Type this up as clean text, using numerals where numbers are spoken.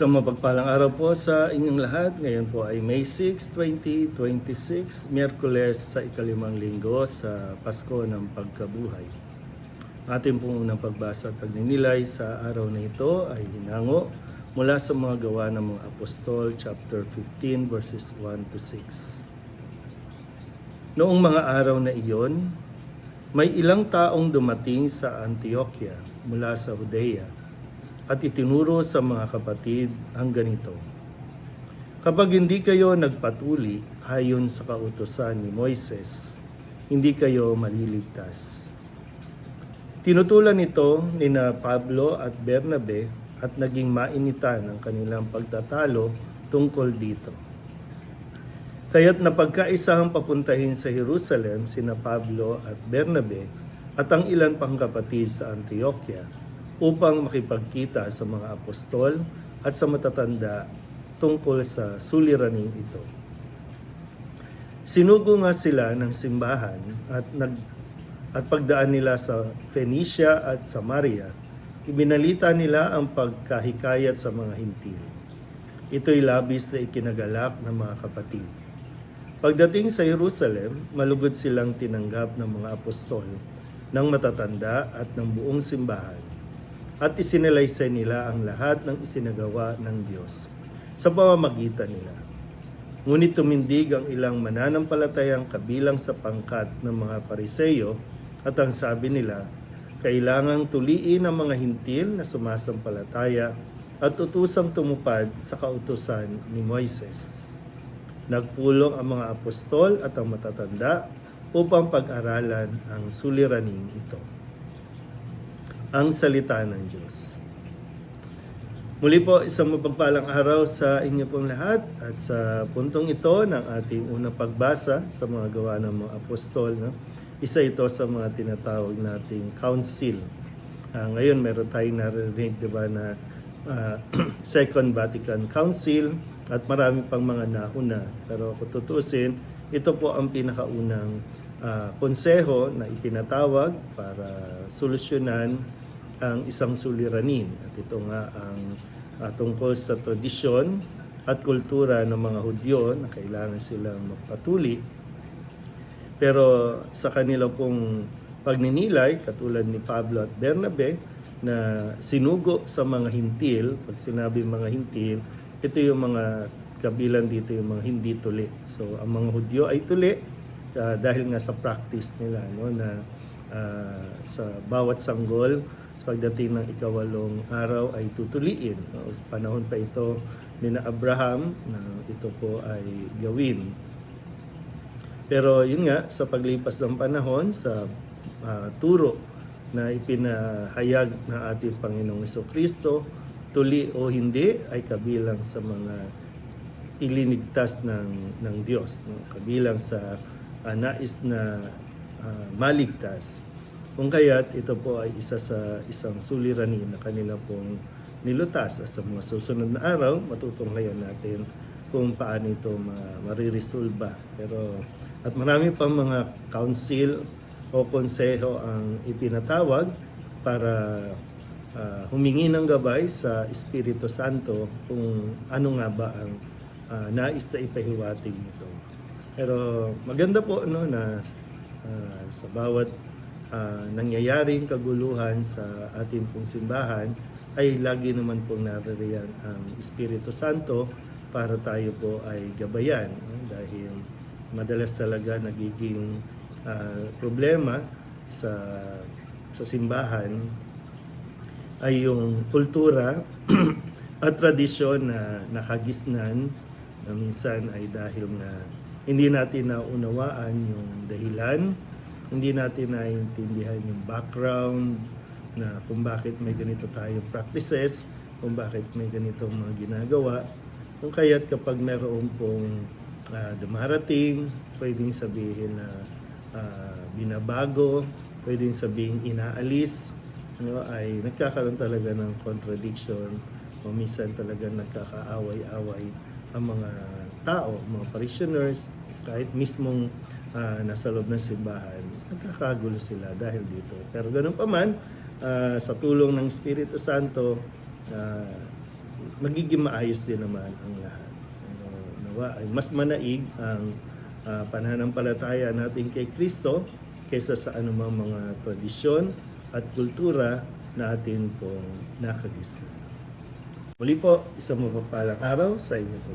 Isang mapagpalang araw po sa inyong lahat. Ngayon po ay May 6, 2026, Miyerkules sa ikalimang linggo sa Pasko ng Pagkabuhay. Ating pong unang pagbasa at pagninilay sa araw na ito ay hinango mula sa mga gawa ng mga apostol, chapter 15, verses 1 to 6. Noong mga araw na iyon, may ilang taong dumating sa Antioquia mula sa Judea at itinuro sa mga kapatid ang ganito: kapag hindi kayo nagpatuli ayon sa kautusan ni Moises, hindi kayo maliligtas. Tinutulan ito nina Pablo at Bernabe at naging mainitan ang kanilang pagtatalo tungkol dito. Kaya't napagkaisahang papuntahin sa Jerusalem sina Pablo at Bernabe at ang ilan pang kapatid sa Antioquia upang makipagkita sa mga apostol at sa matatanda tungkol sa suliraning ito. Sinugo nga sila ng simbahan at pagdaan nila sa Phoenicia at Samaria, ibinalita nila ang pagkahikayat sa mga hintil. Ito'y labis na ikinagalak ng mga kapatid. Pagdating sa Jerusalem, malugod silang tinanggap ng mga apostol, ng matatanda at ng buong simbahan, at isinalaysay nila ang lahat ng isinagawa ng Diyos sa pamamagitan nila. Ngunit tumindig ang ilang mananampalatayang kabilang sa pangkat ng mga Pariseyo at ang sabi nila, kailangang tuliin ang mga hintil na sumasampalataya at utusang tumupad sa kautusan ni Moises. Nagpulong ang mga apostol at ang matatanda upang pag-aralan ang suliraning ito. Ang salita ng Diyos. Muli po, isang mapagpalang araw sa inyo pong lahat at sa puntong ito ng ating unang pagbasa sa mga gawa ng mga apostol. Isa ito sa mga tinatawag nating council. Ngayon meron tayong narinig, diba, na Second Vatican Council at marami pang mga nauna. Pero kung tutusin, ito po ang pinakaunang konseho na ipinatawag para solusyonan ang isang suliranin. At ito nga ang tungkol sa tradisyon at kultura ng mga Hudyo na kailangan silang magpatuli. Pero sa kanila pong pagninilay, katulad ni Pablo at Bernabe, na sinugo sa mga hintil, pag sinabi mga hintil, ito yung mga kabilang dito yung mga hindi tuli. So ang mga Hudyo ay tuli dahil nga sa practice nila, no, na sa bawat sanggol, pagdating ng ikawalong araw ay tutuliin. Panahon pa ito ni Abraham na ito po ay gawin. Pero yun nga, sa paglipas ng panahon, sa turo na ipinahayag ng ating Panginoong Jesucristo, tuli o hindi ay kabilang sa mga ilinigtas ng Diyos. No? Kabilang sa nais na maligtas. Kung kaya't ito po ay isa sa isang suliranin na kanila pong nilutas. Sa mga susunod na araw, matutunghayan natin kung paano ito mariresolba. At marami pang mga council o konseho ang ipinatawag para humingi ng gabay sa Espiritu Santo kung ano nga ba ang nais na ipahiwatig nito. Pero maganda po, no, na sa bawat nangyayaring kaguluhan sa ating pong simbahan ay lagi naman pong naririyan ang Espiritu Santo para tayo po ay gabayan, no? Dahil madalas talaga nagiging problema sa simbahan ay yung kultura at tradisyon na nakagisnan na minsan ay dahil na hindi natin naunawaan yung dahilan, hindi natin naiintindihan yung background na kung bakit may ganito tayong practices, kung bakit may ganitong mga ginagawa. Kung kaya't kapag meron pong dumarating, pwedeng sabihin na binabago, pwedeng sabihin inaalis, no, ay nagkakaroon talaga ng contradiction o minsan talaga nagkakaaway-away ang mga tao, mga parishioners, kahit mismong nasa loob ng simbahan, nagkakagulo sila dahil dito. Pero ganun pa man, sa tulong ng Espiritu Santo, magiging maayos din naman ang lahat. Nawa ay mas manaig ang pananampalataya natin kay Kristo kaysa sa anumang mga tradisyon at kultura na atin pong nakagisnan. Muli po, isang mapagpalang araw sa inyo po.